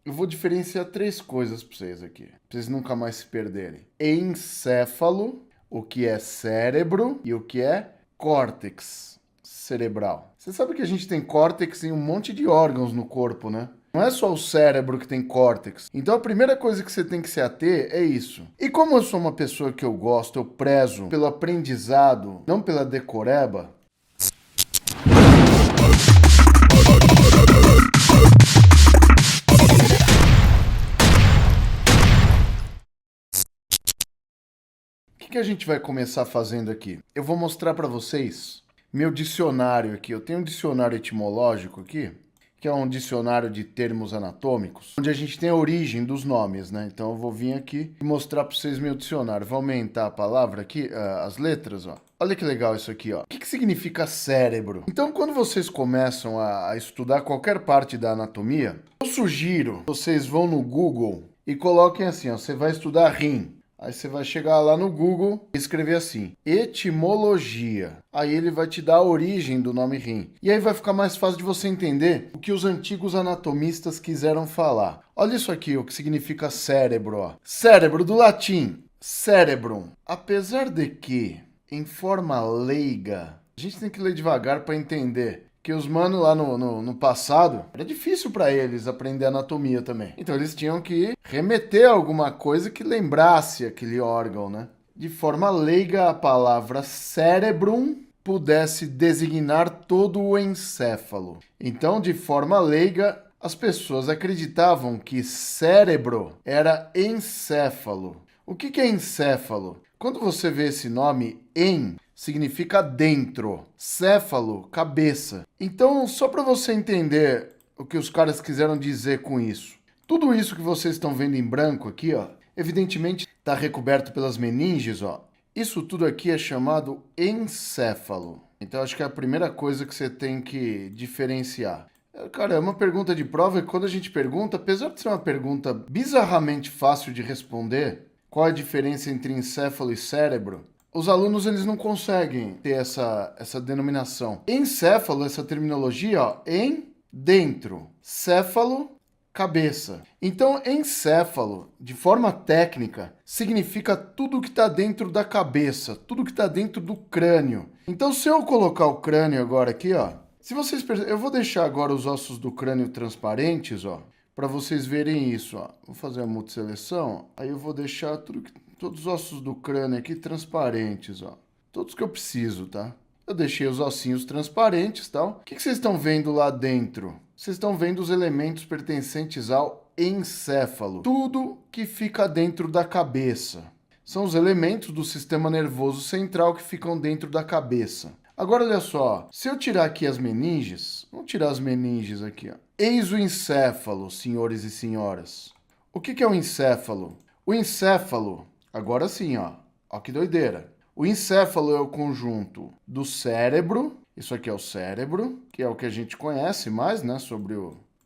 Eu vou diferenciar três coisas para vocês aqui, para vocês nunca mais se perderem. Encéfalo, o que é cérebro e o que é córtex cerebral. Você sabe que a gente tem córtex em um monte de órgãos no corpo, né? Não é só o cérebro que tem córtex. Então a primeira coisa que você tem que se ater é isso. E como eu sou uma pessoa que eu gosto, eu prezo pelo aprendizado, não pela decoreba, o que a gente vai começar fazendo aqui? Eu vou mostrar para vocês meu dicionário aqui. Eu tenho um dicionário etimológico aqui, que é um dicionário de termos anatômicos, onde a gente tem a origem dos nomes, né? Então eu vou vir aqui e mostrar para vocês meu dicionário. Vou aumentar a palavra aqui, as letras, ó. Olha que legal isso aqui, ó. O que significa cérebro? Então, quando vocês começam a estudar qualquer parte da anatomia, eu sugiro vocês vão no Google e coloquem assim, ó. Você vai estudar rim. Aí você vai chegar lá no Google e escrever assim, etimologia. Aí ele vai te dar a origem do nome rim. E aí vai ficar mais fácil de você entender o que os antigos anatomistas quiseram falar. Olha isso aqui, o que significa cérebro. Ó. Cérebro do latim, cerebrum. Apesar de que, em forma leiga, a gente tem que ler devagar para entender que os manos lá no passado, era difícil para eles aprender anatomia também. Então eles tinham que remeter a alguma coisa que lembrasse aquele órgão, né? De forma leiga, a palavra cerebrum pudesse designar todo o encéfalo. Então, de forma leiga, as pessoas acreditavam que cérebro era encéfalo. O que é encéfalo? Quando você vê esse nome, significa dentro, céfalo, cabeça. Então, só para você entender o que os caras quiseram dizer com isso. Tudo isso que vocês estão vendo em branco aqui, ó, evidentemente está recoberto pelas meninges, ó. Isso tudo aqui é chamado encéfalo. Então, acho que é a primeira coisa que você tem que diferenciar. Cara, é uma pergunta de prova e quando a gente pergunta, apesar de ser uma pergunta bizarramente fácil de responder, qual é a diferença entre encéfalo e cérebro? Os alunos eles não conseguem ter essa denominação. Encéfalo, essa terminologia, ó, em, dentro. Céfalo, cabeça. Então, encéfalo, de forma técnica, significa tudo que está dentro da cabeça, tudo que está dentro do crânio. Então, se eu colocar o crânio agora aqui, ó, se vocês eu vou deixar agora os ossos do crânio transparentes, ó, para vocês verem isso, ó. Vou fazer a multiseleção, aí eu vou deixar todos os ossos do crânio aqui transparentes, ó. Todos que eu preciso, tá? Eu deixei os ossinhos transparentes, tal. O que vocês estão vendo lá dentro? Vocês estão vendo os elementos pertencentes ao encéfalo. Tudo que fica dentro da cabeça. São os elementos do sistema nervoso central que ficam dentro da cabeça. Agora, olha só. Se eu tirar aqui as meninges, vamos tirar as meninges aqui, ó. Eis o encéfalo, senhores e senhoras. O que é o encéfalo? O encéfalo, agora sim, ó. Ó que doideira. O encéfalo é o conjunto do cérebro, isso aqui é o cérebro, que é o que a gente conhece mais, né, sobre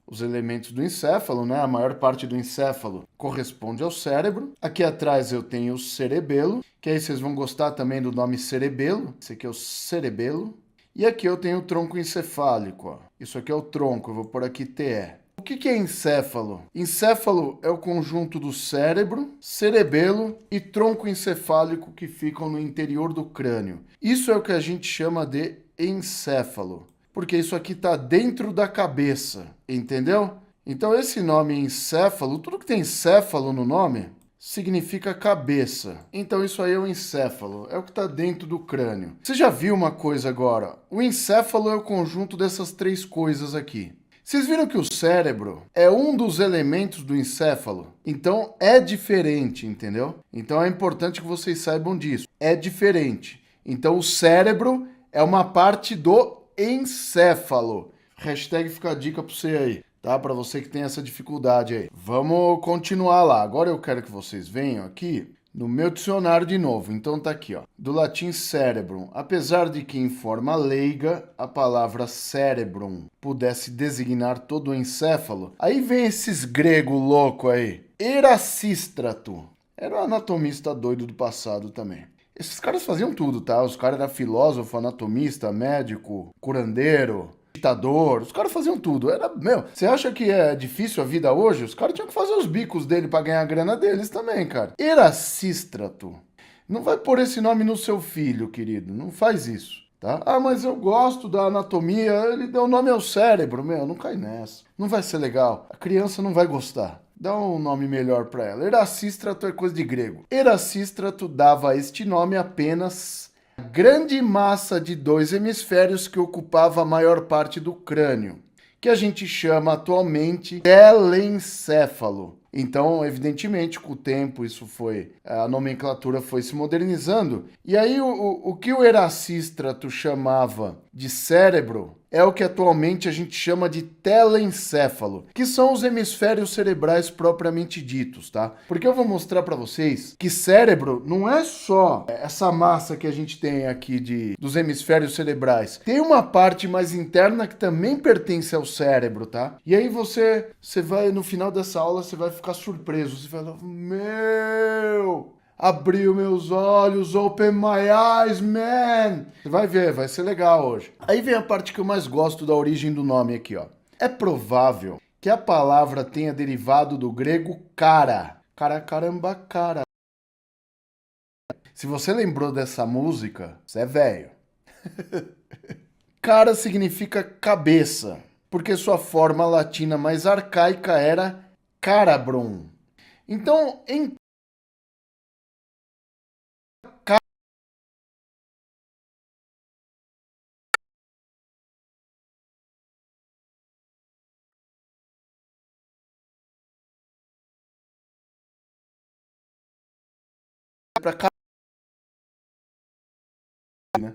os elementos do encéfalo, né? A maior parte do encéfalo corresponde ao cérebro. Aqui atrás eu tenho o cerebelo, que aí vocês vão gostar também do nome cerebelo. Esse aqui é o cerebelo. E aqui eu tenho o tronco encefálico, ó. Isso aqui é o tronco, eu vou pôr aqui TE. O que é encéfalo? Encéfalo é o conjunto do cérebro, cerebelo e tronco encefálico que ficam no interior do crânio. Isso é o que a gente chama de encéfalo, porque isso aqui está dentro da cabeça, entendeu? Então esse nome encéfalo, tudo que tem encéfalo no nome, significa cabeça. Então isso aí é o encéfalo, é o que está dentro do crânio. Você já viu uma coisa agora? O encéfalo é o conjunto dessas três coisas aqui. Vocês viram que o cérebro é um dos elementos do encéfalo? Então é diferente, entendeu? Então é importante que vocês saibam disso. É diferente. Então o cérebro é uma parte do encéfalo. Hashtag fica a dica para você aí, tá? Para você que tem essa dificuldade aí. Vamos continuar lá. Agora eu quero que vocês venham aqui no meu dicionário de novo. Então tá aqui, ó. Do latim cerebrum. Apesar de que em forma leiga a palavra cerebrum pudesse designar todo o encéfalo, aí vem esses grego louco aí. Erasístrato. Era um anatomista doido do passado também. Esses caras faziam tudo, tá? Os caras eram filósofo, anatomista, médico, curandeiro, Ditador, os caras faziam tudo. Era, meu, você acha que é difícil a vida hoje? Os caras tinham que fazer os bicos dele pra ganhar a grana deles também, cara. Erasístrato. Não vai pôr esse nome no seu filho, querido. Não faz isso. Tá? Ah, mas eu gosto da anatomia, ele deu o nome ao cérebro, meu, não cai nessa. Não vai ser legal, a criança não vai gostar. Dá um nome melhor para ela. Erasístrato é coisa de grego. Erasístrato dava este nome apenas à grande massa de dois hemisférios que ocupava a maior parte do crânio, que a gente chama atualmente telencéfalo. Então, evidentemente, com o tempo, a nomenclatura foi se modernizando. E aí, o que o Erasístrato chamava de cérebro é o que atualmente a gente chama de telencéfalo, que são os hemisférios cerebrais propriamente ditos, tá? Porque eu vou mostrar para vocês que cérebro não é só essa massa que a gente tem aqui dos hemisférios cerebrais. Tem uma parte mais interna que também pertence ao cérebro, tá? E aí você vai, no final dessa aula, você vai ficar surpreso. Você vai falar, meu... Abriu meus olhos, open my eyes, man. Você vai ver, vai ser legal hoje. Aí vem a parte que eu mais gosto da origem do nome aqui, ó. É provável que a palavra tenha derivado do grego cara. Cara, caramba, cara. Se você lembrou dessa música, você é velho. Cara significa cabeça, porque sua forma latina mais arcaica era carabrum. Então, em pra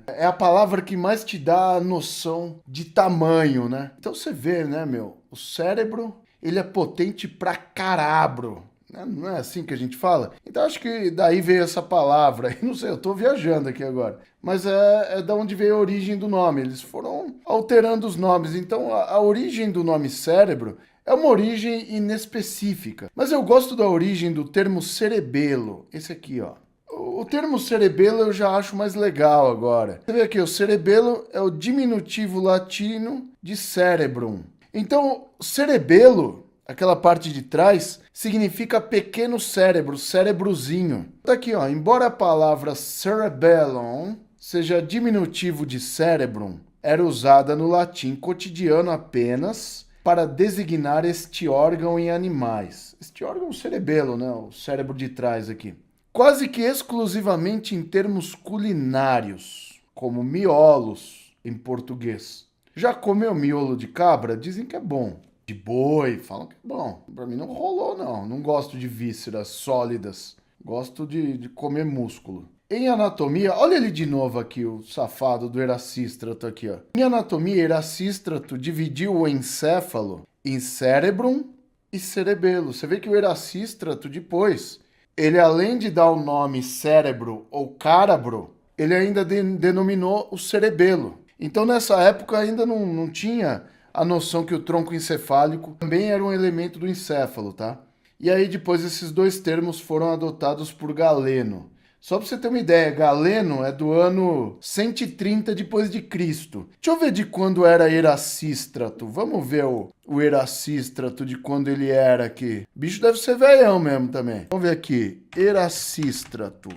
é a palavra que mais te dá a noção de tamanho, né? Então você vê, né, meu? O cérebro, ele é potente pra carabro. Né? Não é assim que a gente fala? Então acho que daí veio essa palavra. Não sei, eu tô viajando aqui agora. Mas é da onde veio a origem do nome. Eles foram alterando os nomes. Então a origem do nome cérebro é uma origem inespecífica. Mas eu gosto da origem do termo cerebelo. Esse aqui, ó. O termo cerebelo eu já acho mais legal agora. Você vê aqui, o cerebelo é o diminutivo latino de cerebrum. Então, cerebelo, aquela parte de trás, significa pequeno cérebro, cérebrozinho. Tá aqui, ó, embora a palavra cerebellum seja diminutivo de cerebrum, era usada no latim cotidiano apenas para designar este órgão em animais. Este órgão é o cerebelo, né? O cérebro de trás aqui. Quase que exclusivamente em termos culinários, como miolos em português. Já comeu miolo de cabra? Dizem que é bom. De boi, falam que é bom. Pra mim não rolou, não. Não gosto de vísceras sólidas. Gosto de comer músculo. Em anatomia, olha ele de novo aqui, o safado do Erasístrato aqui, ó. Em anatomia, Erasístrato dividiu o encéfalo em cérebrum e cerebelo. Você vê que o Erasístrato depois... Ele, além de dar o nome cérebro ou cárabro, ele ainda denominou o cerebelo. Então, nessa época, ainda não tinha a noção que o tronco encefálico também era um elemento do encéfalo, tá? E aí, depois, esses dois termos foram adotados por Galeno. Só para você ter uma ideia, Galeno é do ano 130 depois de Cristo. Deixa eu ver de quando era Erasístrato. Vamos ver o Erasístrato de quando ele era aqui. Bicho deve ser velhão mesmo também. Vamos ver aqui. Erasístrato.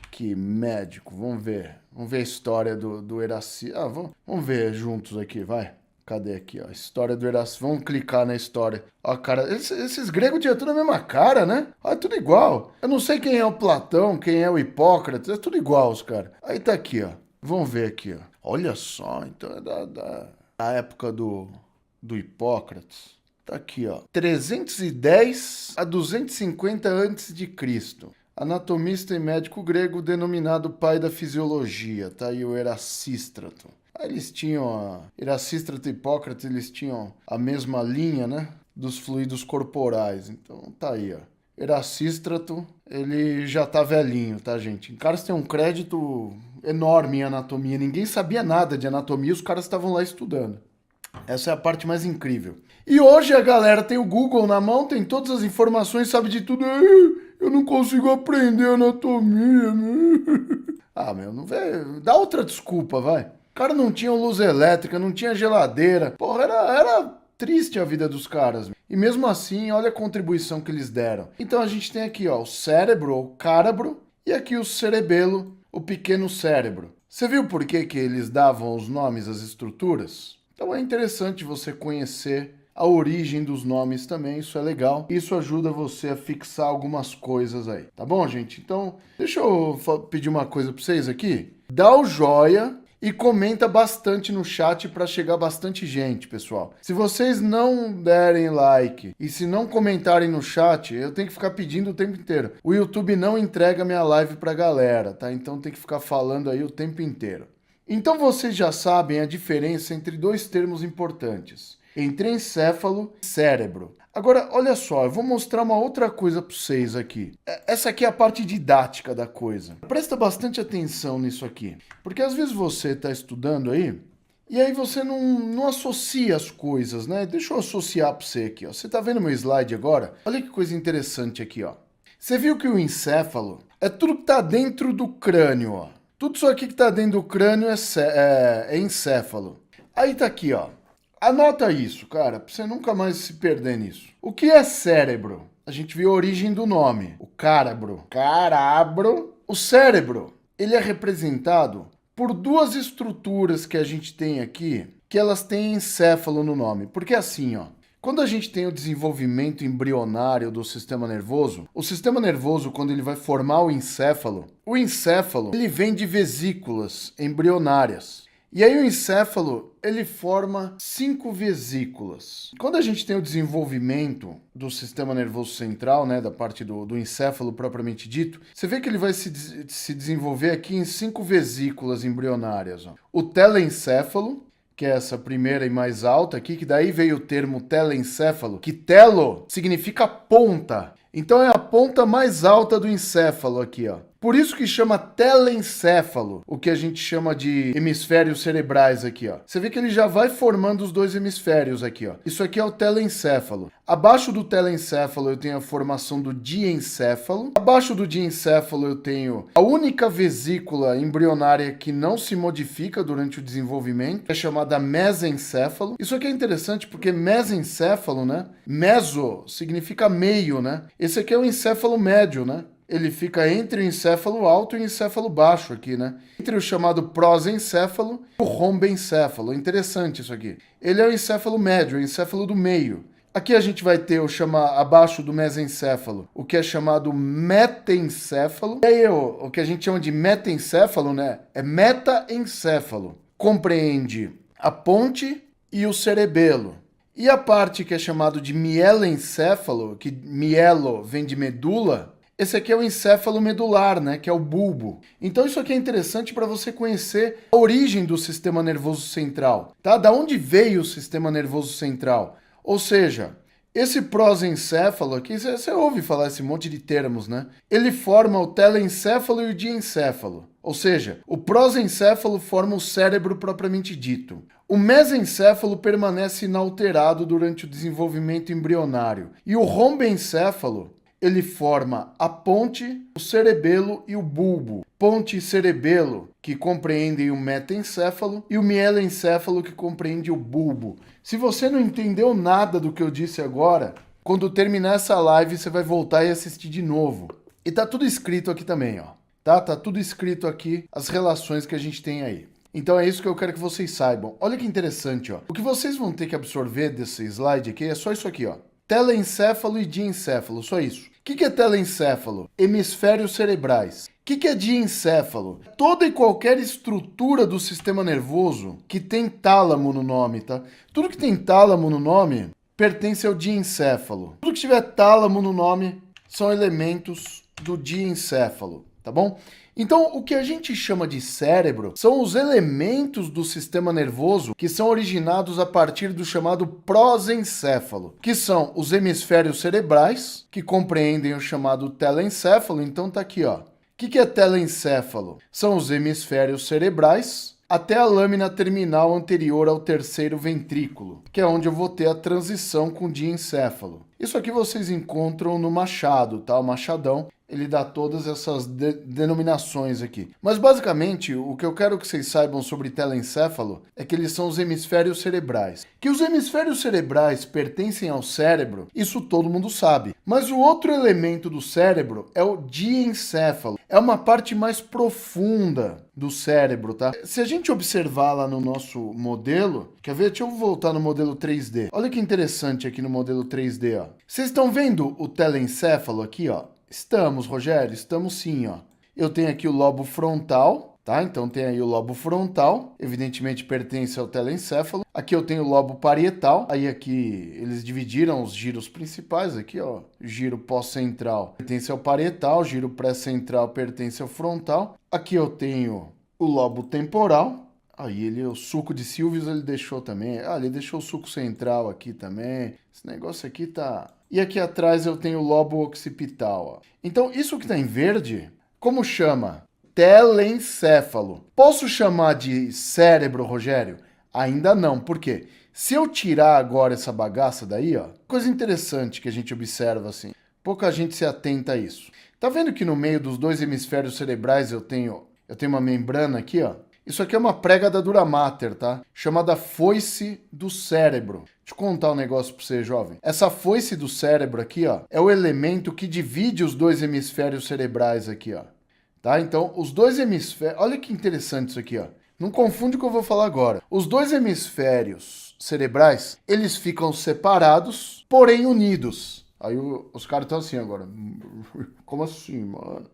Que médico. Vamos ver. Vamos ver a história do Erasístrato. Vamos ver juntos aqui, vai. Cadê aqui, ó? História do Erasístrato. Vamos clicar na história. Ó, cara, esses gregos tinham tudo a mesma cara, né? Ó, é tudo igual. Eu não sei quem é o Platão, quem é o Hipócrates. É tudo igual, os caras. Aí tá aqui, ó. Vamos ver aqui, ó. Olha só, então é da época do Hipócrates. Tá aqui, ó. 310 a 250 antes de Cristo. Anatomista e médico grego denominado pai da fisiologia. Tá aí o Erasístrato. Eles tinham, Erasístrato e Hipócrates, eles tinham a mesma linha, né, dos fluidos corporais. Então tá aí, ó. Erasístrato, ele já tá velhinho, tá, gente? Os caras têm um crédito enorme em anatomia. Ninguém sabia nada de anatomia, os caras estavam lá estudando. Essa é a parte mais incrível. E hoje a galera tem o Google na mão, tem todas as informações, sabe de tudo. Eu não consigo aprender anatomia, né? Ah, meu, não vê. Dá outra desculpa, vai. cara não tinha luz elétrica, não tinha geladeira. Porra, era triste a vida dos caras. E mesmo assim, olha a contribuição que eles deram. Então a gente tem aqui, ó, o cérebro, ou cérebro, e aqui o cerebelo, o pequeno cérebro. Você viu por que que eles davam os nomes às estruturas? Então é interessante você conhecer a origem dos nomes também, isso é legal. Isso ajuda você a fixar algumas coisas aí, tá bom, gente? Então, deixa eu pedir uma coisa para vocês aqui. Dá o joia e comenta bastante no chat para chegar bastante gente, pessoal. Se vocês não derem like e se não comentarem no chat, eu tenho que ficar pedindo o tempo inteiro. O YouTube não entrega minha live pra galera, tá? Então tem que ficar falando aí o tempo inteiro. Então vocês já sabem a diferença entre dois termos importantes. Entre encéfalo e cérebro. Agora, olha só, eu vou mostrar uma outra coisa para vocês aqui. Essa aqui é a parte didática da coisa. Presta bastante atenção nisso aqui. Porque às vezes você está estudando aí, e aí você não associa as coisas, né? Deixa eu associar para você aqui, ó. Você está vendo meu slide agora? Olha que coisa interessante aqui, ó. Você viu que o encéfalo é tudo que está dentro do crânio, ó. Tudo isso aqui que está dentro do crânio é encéfalo. Aí tá aqui, ó. Anota isso, cara, pra você nunca mais se perder nisso. O que é cérebro? A gente viu a origem do nome, o cérebro. Carabro. O cérebro, ele é representado por duas estruturas que a gente tem aqui, que elas têm encéfalo no nome. Porque assim, ó, quando a gente tem o desenvolvimento embrionário do sistema nervoso, o sistema nervoso, quando ele vai formar o encéfalo, ele vem de vesículas embrionárias. E aí o encéfalo, ele forma 5 vesículas. Quando a gente tem o desenvolvimento do sistema nervoso central, né, da parte do encéfalo propriamente dito, você vê que ele vai se desenvolver aqui em 5 vesículas embrionárias. Ó. O telencéfalo, que é essa primeira e mais alta aqui, que daí veio o termo telencéfalo, que telo significa ponta. Então é a ponta mais alta do encéfalo aqui, ó. Por isso que chama telencéfalo, o que a gente chama de hemisférios cerebrais aqui, ó. Você vê que ele já vai formando os dois hemisférios aqui, ó. Isso aqui é o telencéfalo. Abaixo do telencéfalo eu tenho a formação do diencéfalo. Abaixo do diencéfalo eu tenho a única vesícula embrionária que não se modifica durante o desenvolvimento, que é chamada mesencéfalo. Isso aqui é interessante porque mesencéfalo, né? Meso significa meio, né? Esse aqui é o encéfalo médio, né? Ele fica entre o encéfalo alto e o encéfalo baixo aqui, né? Entre o chamado prosencéfalo e o rombencéfalo. Interessante isso aqui. Ele é o encéfalo médio, o encéfalo do meio. Aqui a gente vai ter abaixo do mesencéfalo, o que é chamado metencéfalo. E aí o que a gente chama de metencéfalo, né? É metaencéfalo. Compreende a ponte e o cerebelo. E a parte que é chamado de mielencéfalo, que mielo vem de medula, esse aqui é o encéfalo medular, né, que é o bulbo. Então isso aqui é interessante para você conhecer a origem do sistema nervoso central, tá? Da onde veio o sistema nervoso central? Ou seja, esse prosencéfalo aqui, você ouve falar esse monte de termos, né? Ele forma o telencéfalo e o diencéfalo. Ou seja, o prosencéfalo forma o cérebro propriamente dito. O mesencéfalo permanece inalterado durante o desenvolvimento embrionário. E o rombencéfalo, ele forma a ponte, o cerebelo e o bulbo. Ponte e cerebelo, que compreendem o metencéfalo, e o mielencéfalo, que compreende o bulbo. Se você não entendeu nada do que eu disse agora, quando terminar essa live, você vai voltar e assistir de novo. E tá tudo escrito aqui também, ó. Tá tudo escrito aqui, as relações que a gente tem aí. Então é isso que eu quero que vocês saibam. Olha que interessante, ó. O que vocês vão ter que absorver desse slide aqui é só isso aqui, ó. Telencéfalo e diencéfalo, só isso. O que é telencéfalo? Hemisférios cerebrais. O que é diencéfalo? Toda e qualquer estrutura do sistema nervoso que tem tálamo no nome, tá? Tudo que tem tálamo no nome pertence ao diencéfalo. Tudo que tiver tálamo no nome são elementos do diencéfalo, tá bom? Então, o que a gente chama de cérebro são os elementos do sistema nervoso que são originados a partir do chamado prosencéfalo, que são os hemisférios cerebrais, que compreendem o chamado telencéfalo. Então tá aqui, ó. O que é telencéfalo? São os hemisférios cerebrais até a lâmina terminal anterior ao terceiro ventrículo, que é onde eu vou ter a transição com o diencéfalo. Isso aqui vocês encontram no Machado, tá? O Machadão, ele dá todas essas denominações aqui. Mas basicamente, o que eu quero que vocês saibam sobre telencéfalo é que eles são os hemisférios cerebrais. Que os hemisférios cerebrais pertencem ao cérebro, isso todo mundo sabe. Mas o outro elemento do cérebro é o diencéfalo. É uma parte mais profunda do cérebro, tá? Se a gente observar lá no nosso modelo, quer ver? Deixa eu voltar no modelo 3D. Olha que interessante aqui no modelo 3D, ó. Vocês estão vendo o telencéfalo aqui, ó? Estamos, Rogério, estamos sim, ó. Eu tenho aqui o lobo frontal, tá? Então tem aí o lobo frontal, evidentemente pertence ao telencéfalo. Aqui eu tenho o lobo parietal, aí aqui eles dividiram os giros principais, aqui ó, giro pós-central pertence ao parietal, giro pré-central pertence ao frontal. Aqui eu tenho o lobo temporal, aí o suco de Silvius ele deixou também, ele deixou o suco central aqui também, esse negócio aqui tá... E aqui atrás eu tenho o lobo occipital, ó. Então isso que tá em verde, como chama? Telencéfalo. Posso chamar de cérebro, Rogério? Ainda não, por quê? Se eu tirar agora essa bagaça daí, ó, coisa interessante que a gente observa assim, pouca gente se atenta a isso. Tá vendo que no meio dos dois hemisférios cerebrais eu tenho uma membrana aqui, ó? Isso aqui é uma prega da dura mater, tá? Chamada foice do cérebro. Deixa eu contar um negócio pra você, jovem. Essa foice do cérebro aqui, ó, é o elemento que divide os dois hemisférios cerebrais aqui, ó. Tá? Então, os dois hemisférios... Olha que interessante isso aqui, ó. Não confunde o que eu vou falar agora. Os dois hemisférios cerebrais, eles ficam separados, porém unidos. Aí os caras estão assim agora. Como assim, mano?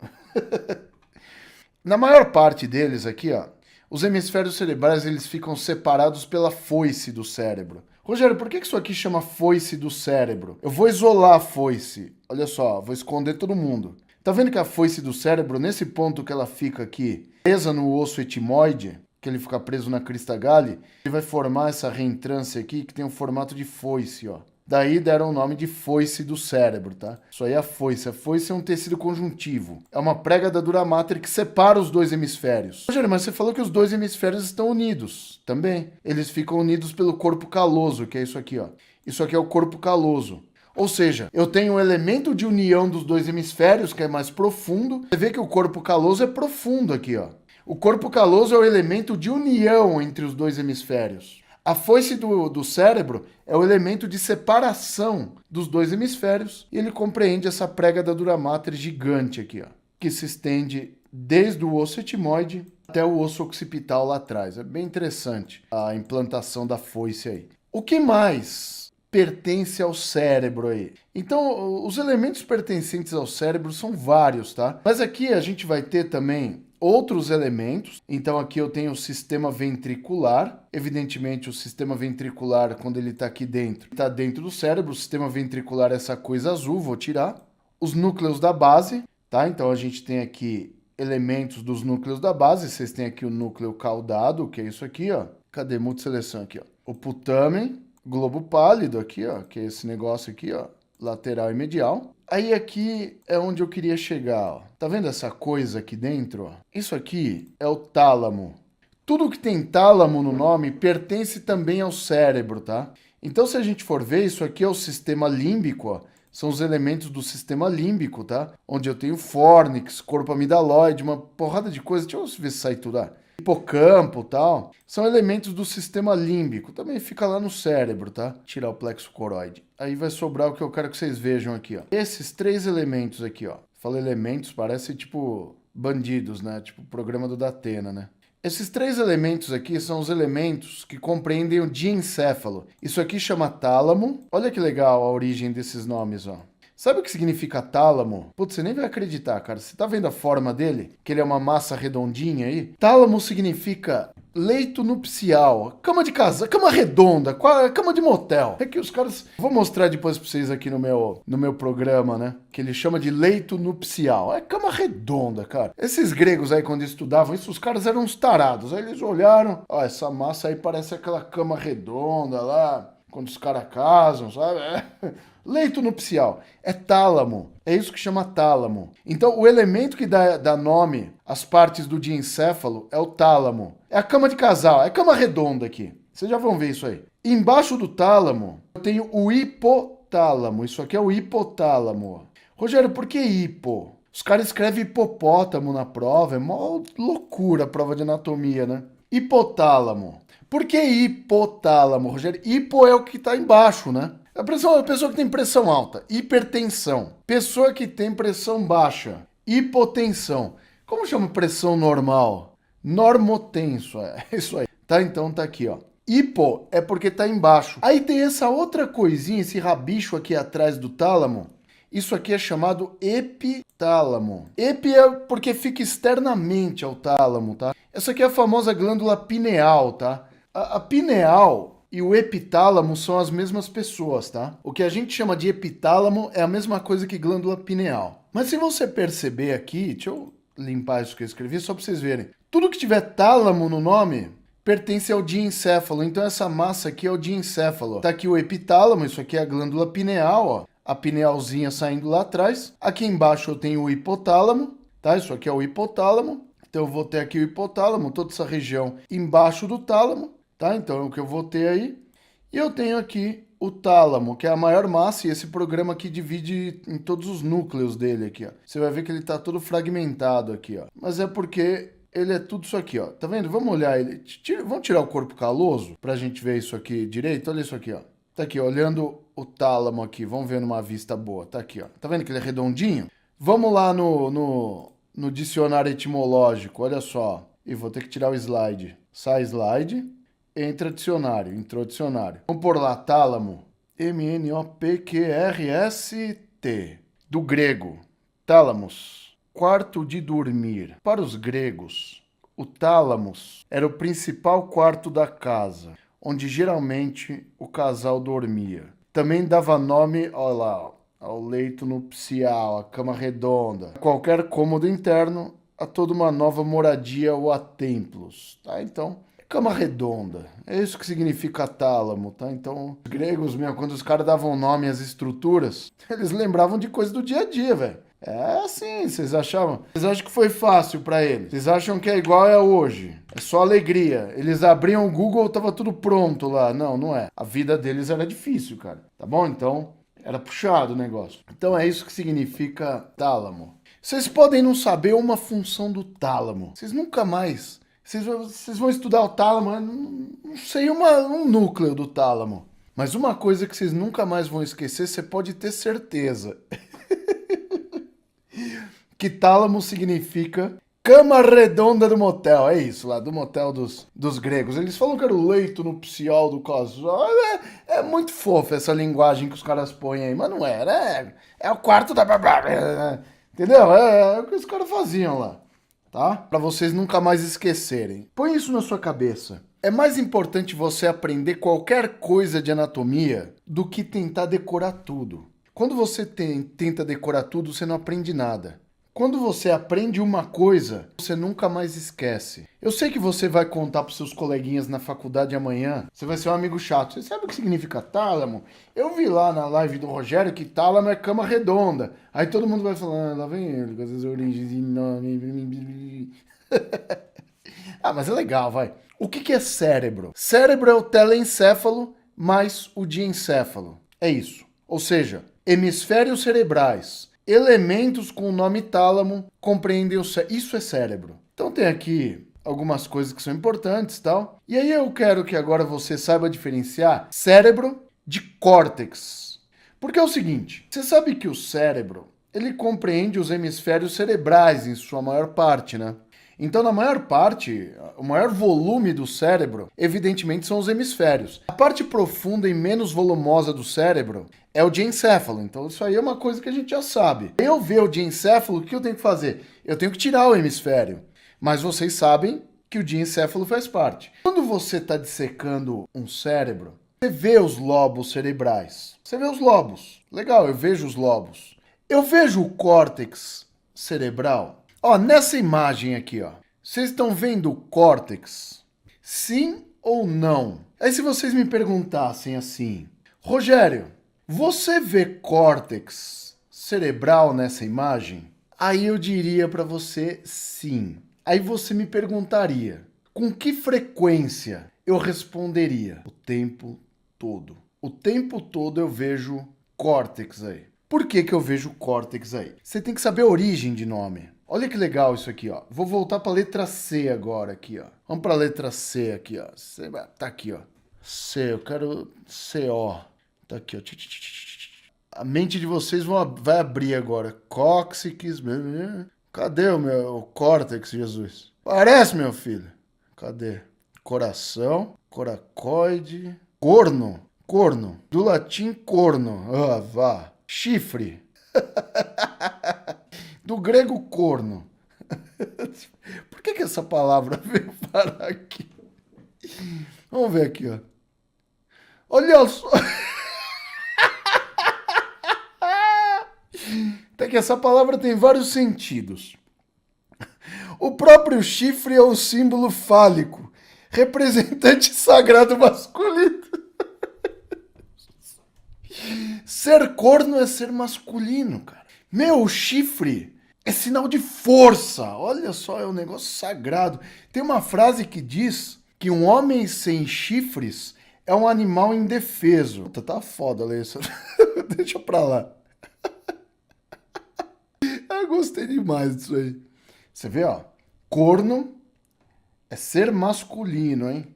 Na maior parte deles aqui, ó, os hemisférios cerebrais eles ficam separados pela foice do cérebro. Rogério, por que isso aqui chama foice do cérebro? Eu vou isolar a foice. Olha só, vou esconder todo mundo. Tá vendo que a foice do cérebro, nesse ponto que ela fica aqui, presa no osso etimoide, que ele fica preso na crista galli, ele vai formar essa reentrância aqui que tem um formato de foice, ó. Daí deram o nome de foice do cérebro, tá? Isso aí é a foice. A foice é um tecido conjuntivo. É uma prega da dura mater que separa os dois hemisférios. Rogério, mas você falou que os dois hemisférios estão unidos. Também. Eles ficam unidos pelo corpo caloso, que é isso aqui, ó. Isso aqui é o corpo caloso. Ou seja, eu tenho um elemento de união dos dois hemisférios, que é mais profundo. Você vê que o corpo caloso é profundo aqui, ó. O corpo caloso é o elemento de união entre os dois hemisférios. A foice do cérebro é o elemento de separação dos dois hemisférios e ele compreende essa prega da dura mater gigante aqui, ó, que se estende desde o osso etimoide até o osso occipital lá atrás. É bem interessante a implantação da foice aí. O que mais pertence ao cérebro aí? Então, os elementos pertencentes ao cérebro são vários, tá? Mas aqui a gente vai ter também outros elementos. Então aqui eu tenho o sistema ventricular. Evidentemente o sistema ventricular, quando ele está aqui dentro, está dentro do cérebro. O sistema ventricular é essa coisa azul, vou tirar. Os núcleos da base, tá? Então a gente tem aqui elementos dos núcleos da base. Vocês têm aqui o núcleo caudado, que é isso aqui, ó. Cadê? Multiseleção aqui, ó. O putamen, globo pálido aqui, ó, que é esse negócio aqui, ó, lateral e medial. Aí aqui é onde eu queria chegar, ó. Tá vendo essa coisa aqui dentro, ó? Isso aqui é o tálamo. Tudo que tem tálamo no nome pertence também ao cérebro, tá? Então se a gente for ver, isso aqui é o sistema límbico, ó. São os elementos do sistema límbico, tá? Onde eu tenho fórnix, corpo amidaloide, uma porrada de coisa. Deixa eu ver se sai tudo, hipocampo e tal, são elementos do sistema límbico, também fica lá no cérebro, tá? Tirar o plexo coroide. Aí vai sobrar o que eu quero que vocês vejam aqui, ó. Esses três elementos aqui, ó. Fala elementos, parece tipo bandidos, né? Tipo o programa do Datena, né? Esses três elementos aqui são os elementos que compreendem o diencéfalo. Isso aqui chama tálamo. Olha que legal a origem desses nomes, ó. Sabe o que significa tálamo? Putz, você nem vai acreditar, cara. Você tá vendo a forma dele? Que ele é uma massa redondinha aí? Tálamo significa leito nupcial, cama de casa, cama redonda, cama de motel. É que os caras... Vou mostrar depois pra vocês aqui no meu programa, né? Que ele chama de leito nupcial. É cama redonda, cara. Esses gregos aí, quando estudavam isso, os caras eram uns tarados. Aí eles olharam, ó, essa massa aí parece aquela cama redonda lá, quando os caras casam, sabe? Leito nupcial. É tálamo. É isso que chama tálamo. Então, o elemento que dá nome às partes do diencéfalo é o tálamo. É a cama de casal. É cama redonda aqui. Vocês já vão ver isso aí. Embaixo do tálamo, eu tenho o hipotálamo. hipotálamo. Isso aqui é o hipotálamo. Rogério, por que hipo? Os caras escrevem hipopótamo na prova. É mó loucura a prova de anatomia, né? Hipotálamo. Por que hipotálamo, Rogério? Hipo é o que está embaixo, né? A pessoa que tem pressão alta, hipertensão. Pessoa que tem pressão baixa, hipotensão. Como chama pressão normal? Normotenso, é isso aí. Tá, então tá aqui, ó. Hipo é porque tá embaixo. Aí tem essa outra coisinha, esse rabicho aqui atrás do tálamo. Isso aqui é chamado epitálamo. Epi é porque fica externamente ao tálamo, tá? Essa aqui é a famosa glândula pineal, tá? A pineal e o epitálamo são as mesmas pessoas, tá? O que a gente chama de epitálamo é a mesma coisa que glândula pineal. Mas se você perceber aqui, deixa eu limpar isso que eu escrevi só para vocês verem. Tudo que tiver tálamo no nome pertence ao diencéfalo. Então essa massa aqui é o diencéfalo. Tá aqui o epitálamo, isso aqui é a glândula pineal, ó. A pinealzinha saindo lá atrás. Aqui embaixo eu tenho o hipotálamo, tá? Isso aqui é o hipotálamo. Então eu vou ter aqui o hipotálamo, toda essa região embaixo do tálamo, tá? Então é o que eu vou ter aí. E eu tenho aqui o tálamo, que é a maior massa, e esse programa aqui divide em todos os núcleos dele aqui, ó. Você vai ver que ele tá todo fragmentado aqui, ó. Mas é porque ele é tudo isso aqui, ó. Tá vendo? Vamos olhar ele. Vamos tirar o corpo caloso pra gente ver isso aqui direito. Olha isso aqui, ó. Tá aqui, olhando o tálamo aqui. Vamos ver numa vista boa. Tá aqui, ó. Tá vendo que ele é redondinho? Vamos lá no dicionário etimológico. Olha só. E vou ter que tirar o slide. Sai slide. Entra dicionário. Entrou dicionário. Vamos por lá. Tálamo. M-N-O-P-Q-R-S-T. Do grego. Tálamos. Quarto de dormir. Para os gregos, o tálamos era o principal quarto da casa, onde geralmente o casal dormia. Também dava nome, olha lá, ao leito nupcial, à cama redonda, a qualquer cômodo interno, a toda uma nova moradia ou a templos, tá? Então, cama redonda, é isso que significa tálamo, tá? Então, os gregos, mesmo, quando os caras davam nome às estruturas, eles lembravam de coisa do dia a dia, velho. É assim, vocês achavam? Vocês acham que foi fácil pra eles? Vocês acham que é igual é hoje? É só alegria. Eles abriam o Google, tava tudo pronto lá. Não, não é. A vida deles era difícil, cara. Tá bom? Então, era puxado o negócio. Então é isso que significa tálamo. Vocês podem não saber uma função do tálamo. Vocês nunca mais... Vocês vão estudar o tálamo, não sei um núcleo do tálamo. Mas uma coisa que vocês nunca mais vão esquecer, você pode ter certeza. Que tálamo significa cama redonda do motel. É isso, lá do motel dos gregos. Eles falam que era o leito nupcial do casal. É muito fofo essa linguagem que os caras põem aí, mas não é, né? É o quarto da... Entendeu? É o que os caras faziam lá, tá? Pra vocês nunca mais esquecerem. Põe isso na sua cabeça. É mais importante você aprender qualquer coisa de anatomia do que tentar decorar tudo. Quando você tenta decorar tudo, você não aprende nada. Quando você aprende uma coisa, você nunca mais esquece. Eu sei que você vai contar para seus coleguinhas na faculdade amanhã, você vai ser um amigo chato. Você sabe o que significa tálamo? Eu vi lá na live do Rogério que tálamo é cama redonda. Aí todo mundo vai falando, lá vem ele com essas origens enormes. Ah, mas é legal, vai. O que é cérebro? Cérebro é o telencéfalo mais o diencéfalo. É isso. Ou seja, hemisférios cerebrais. Elementos com o nome tálamo compreendem o cérebro. Isso é cérebro. Então tem aqui algumas coisas que são importantes e tal. E aí eu quero que agora você saiba diferenciar cérebro de córtex. Porque é o seguinte, você sabe que o cérebro, ele compreende os hemisférios cerebrais em sua maior parte, né? Então, na maior parte, o maior volume do cérebro, evidentemente, são os hemisférios. A parte profunda e menos volumosa do cérebro é o diencéfalo. Então, isso aí é uma coisa que a gente já sabe. Eu ver o diencéfalo, o que eu tenho que fazer? Eu tenho que tirar o hemisfério. Mas vocês sabem que o diencéfalo faz parte. Quando você está dissecando um cérebro, você vê os lobos cerebrais. Você vê os lobos. Legal, eu vejo os lobos. Eu vejo o córtex cerebral. Ó, nessa imagem aqui, ó. Vocês estão vendo o córtex? Sim ou não? Aí se vocês me perguntassem assim, Rogério, você vê córtex cerebral nessa imagem? Aí eu diria para você sim. Aí você me perguntaria, com que frequência? Eu responderia, o tempo todo. O tempo todo eu vejo córtex aí? Por que que eu vejo córtex aí? Você tem que saber a origem de nome. Olha que legal isso aqui, ó. Vou voltar para a letra C agora aqui, ó. Vamos para a letra C aqui, ó. Tá aqui, ó. C, eu quero CO. Tá aqui, ó. A mente de vocês vai abrir agora. Cóccix. Cadê o meu córtex, Jesus? Parece, meu filho. Cadê? Coração, coracoide, corno. Corno. Do latim corno. Ah, vá. Chifre. Do grego corno. Por que essa palavra veio parar aqui? Vamos ver aqui, ó. Olha só. Até que essa palavra tem vários sentidos. O próprio chifre é um símbolo fálico, representante sagrado masculino. Ser corno é ser masculino, cara. Meu, chifre é sinal de força. Olha só, é um negócio sagrado. Tem uma frase que diz que um homem sem chifres é um animal indefeso. Puta, tá foda, Alessa. Deixa pra lá. Eu gostei demais disso aí. Você vê, ó. Corno é ser masculino, hein?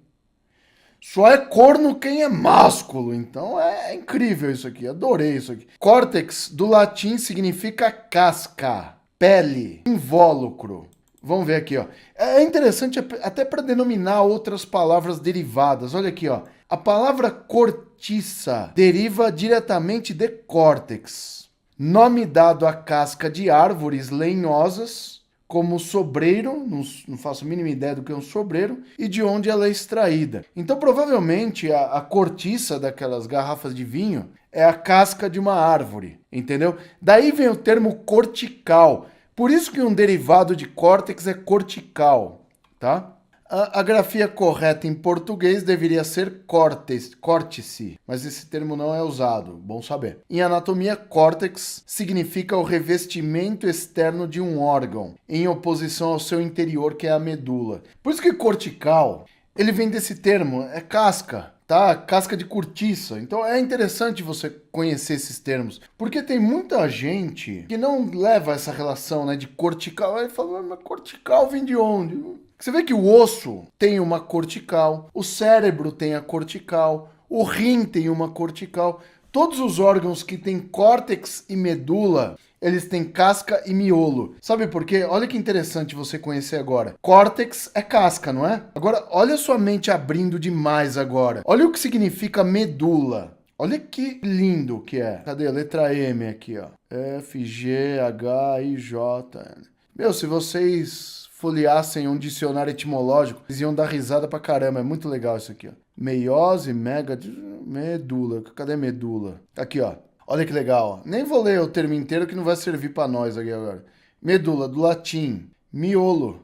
Só é corno quem é másculo. Então é incrível isso aqui. Adorei isso aqui. Córtex, do latim, significa casca, pele, invólucro. Vamos ver aqui, ó. É interessante até para denominar outras palavras derivadas. Olha aqui, ó. A palavra cortiça deriva diretamente de córtex, nome dado à casca de árvores lenhosas, como sobreiro, não faço a mínima ideia do que é um sobreiro, e de onde ela é extraída. Então, provavelmente, a cortiça daquelas garrafas de vinho é a casca de uma árvore, entendeu? Daí vem o termo cortical. Por isso que um derivado de córtex é cortical, tá? A grafia correta em português deveria ser córtice, mas esse termo não é usado, bom saber. Em anatomia, córtex significa o revestimento externo de um órgão, em oposição ao seu interior, que é a medula. Por isso que cortical, ele vem desse termo, é casca, tá? Casca de cortiça. Então é interessante você conhecer esses termos, porque tem muita gente que não leva essa relação, né, de cortical. Aí fala, mas cortical vem de onde? Você vê que o osso tem uma cortical, o cérebro tem a cortical, o rim tem uma cortical. Todos os órgãos que têm córtex e medula, eles têm casca e miolo. Sabe por quê? Olha que interessante você conhecer agora. Córtex é casca, não é? Agora, olha sua mente abrindo demais agora. Olha o que significa medula. Olha que lindo que é. Cadê a letra M aqui, ó? F, G, H, I, J. Meu, se vocês folheassem um dicionário etimológico, eles iam dar risada pra caramba. É muito legal isso aqui, ó. Meiose, medula. Cadê medula? Aqui, ó. Olha que legal, ó. Nem vou ler o termo inteiro que não vai servir pra nós aqui agora. Medula, do latim, miolo.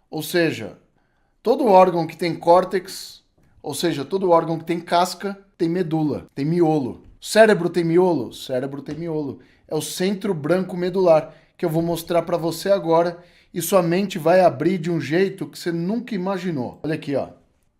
Ou seja, todo órgão que tem córtex, ou seja, todo órgão que tem casca, tem medula, tem miolo. Cérebro tem miolo? Cérebro tem miolo. É o centro branco medular, que eu vou mostrar pra você agora. E sua mente vai abrir de um jeito que você nunca imaginou. Olha aqui, ó.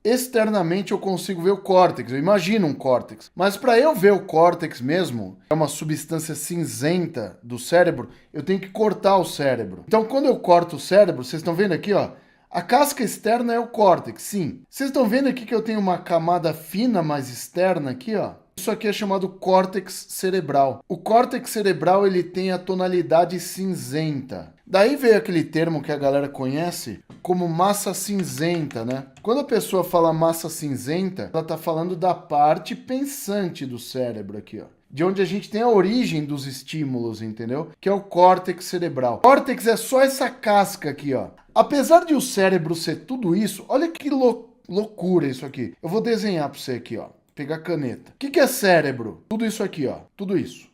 Externamente eu consigo ver o córtex, eu imagino um córtex. Mas para eu ver o córtex mesmo, é uma substância cinzenta do cérebro, eu tenho que cortar o cérebro. Então quando eu corto o cérebro, vocês estão vendo aqui, ó, a casca externa é o córtex, sim. Vocês estão vendo aqui que eu tenho uma camada fina mais externa aqui, ó. Isso aqui é chamado córtex cerebral. O córtex cerebral, ele tem a tonalidade cinzenta. Daí veio aquele termo que a galera conhece como massa cinzenta, né? Quando a pessoa fala massa cinzenta, ela tá falando da parte pensante do cérebro aqui, ó. De onde a gente tem a origem dos estímulos, entendeu? Que é o córtex cerebral. O córtex é só essa casca aqui, ó. Apesar de o cérebro ser tudo isso, olha que loucura isso aqui. Eu vou desenhar para você aqui, ó. Pegar caneta. O que é cérebro? Tudo isso aqui, ó. Tudo isso.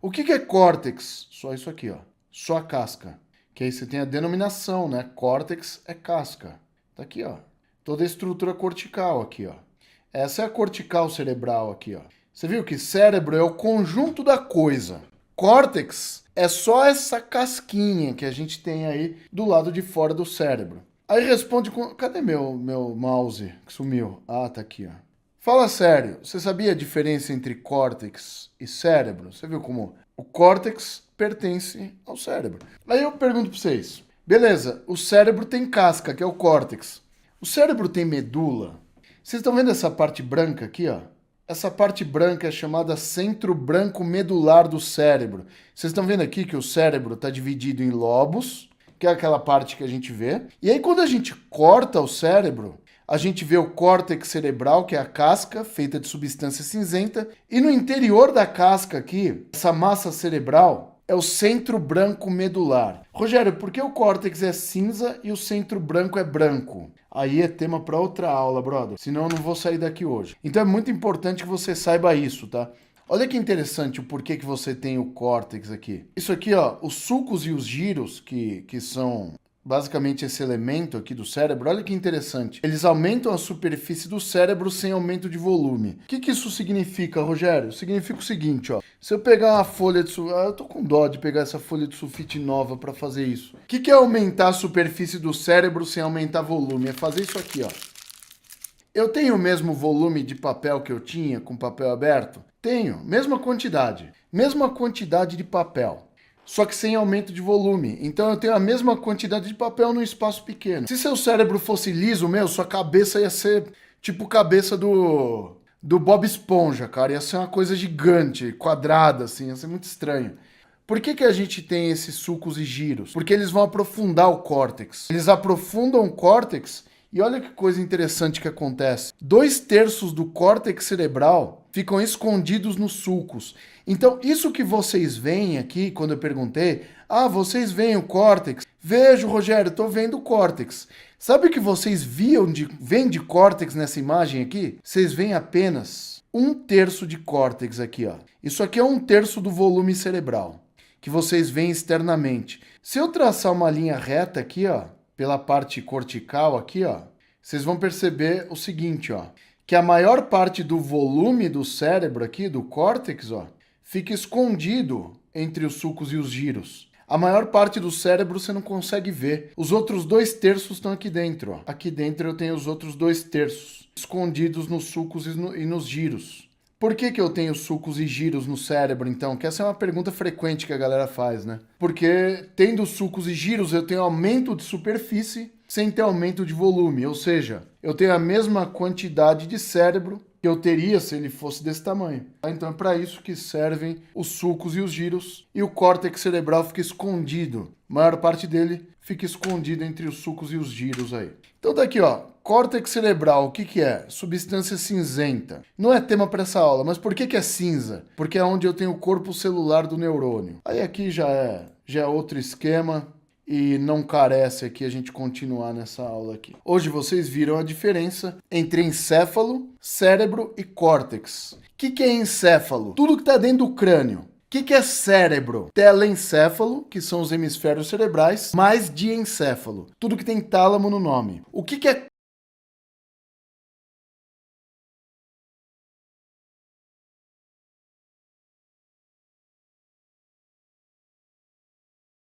O que é córtex? Só isso aqui, ó. Só a casca. Que aí você tem a denominação, né? Córtex é casca. Tá aqui, ó. Toda a estrutura cortical aqui, ó. Essa é a cortical cerebral aqui, ó. Você viu que cérebro é o conjunto da coisa. Córtex é só essa casquinha que a gente tem aí do lado de fora do cérebro. Aí responde com... Cadê meu mouse que sumiu? Ah, tá aqui, ó. Fala sério, você sabia a diferença entre córtex e cérebro? Você viu como o córtex pertence ao cérebro. Aí eu pergunto para vocês, beleza, o cérebro tem casca, que é o córtex. O cérebro tem medula? Vocês estão vendo essa parte branca aqui, ó? Essa parte branca é chamada centro branco medular do cérebro. Vocês estão vendo aqui que o cérebro está dividido em lobos, que é aquela parte que a gente vê. E aí quando a gente corta o cérebro, a gente vê o córtex cerebral, que é a casca feita de substância cinzenta, e no interior da casca aqui, essa massa cerebral é o centro branco medular. Rogério, por que o córtex é cinza e o centro branco é branco? Aí é tema para outra aula, brother. Senão eu não vou sair daqui hoje. Então é muito importante que você saiba isso, tá? Olha que interessante o porquê que você tem o córtex aqui. Isso aqui, ó, os sulcos e os giros, que são basicamente esse elemento aqui do cérebro, olha que interessante. Eles aumentam a superfície do cérebro sem aumento de volume. O que isso significa, Rogério? Significa o seguinte, ó. Se eu pegar uma folha de sulfite... eu tô com dó de pegar essa folha de sulfite nova para fazer isso. O que é aumentar a superfície do cérebro sem aumentar volume? É fazer isso aqui, ó. Eu tenho o mesmo volume de papel que eu tinha com papel aberto? Tenho. Mesma quantidade de papel. Só que sem aumento de volume. Então eu tenho a mesma quantidade de papel num espaço pequeno. Se seu cérebro fosse liso, sua cabeça ia ser tipo cabeça do Bob Esponja, cara. Ia ser uma coisa gigante, quadrada, assim. Ia ser muito estranho. Por que a gente tem esses sulcos e giros? Porque eles vão aprofundar o córtex. Eles aprofundam o córtex e olha que coisa interessante que acontece. 2/3 do córtex cerebral ficam escondidos nos sulcos. Então, isso que vocês veem aqui, quando eu perguntei, vocês veem o córtex? Vejo, Rogério, tô vendo o córtex. Sabe o que vocês veem de córtex nessa imagem aqui? Vocês veem apenas 1/3 de córtex aqui, ó. Isso aqui é 1/3 do volume cerebral, que vocês veem externamente. Se eu traçar uma linha reta aqui, ó, pela parte cortical aqui, ó, vocês vão perceber o seguinte, ó, que a maior parte do volume do cérebro aqui, do córtex, ó, fica escondido entre os sulcos e os giros. A maior parte do cérebro você não consegue ver. Os outros 2/3 estão aqui dentro, ó. Aqui dentro eu tenho os outros 2/3 escondidos nos sulcos e nos giros. Por que eu tenho sulcos e giros no cérebro, então? Que essa é uma pergunta frequente que a galera faz, né? Porque tendo sulcos e giros, eu tenho aumento de superfície sem ter aumento de volume. Ou seja, eu tenho a mesma quantidade de cérebro que eu teria se ele fosse desse tamanho. Então é para isso que servem os sulcos e os giros. E o córtex cerebral fica escondido. A maior parte dele fica escondido entre os sulcos e os giros aí. Então tá aqui, ó. Córtex cerebral, o que é? Substância cinzenta. Não é tema para essa aula, mas por que é cinza? Porque é onde eu tenho o corpo celular do neurônio. Aí aqui já é outro esquema e não carece aqui a gente continuar nessa aula aqui. Hoje vocês viram a diferença entre encéfalo, cérebro e córtex. O que é encéfalo? Tudo que está dentro do crânio. O que é cérebro? Telencéfalo, que são os hemisférios cerebrais, mais diencéfalo, tudo que tem tálamo no nome. O que é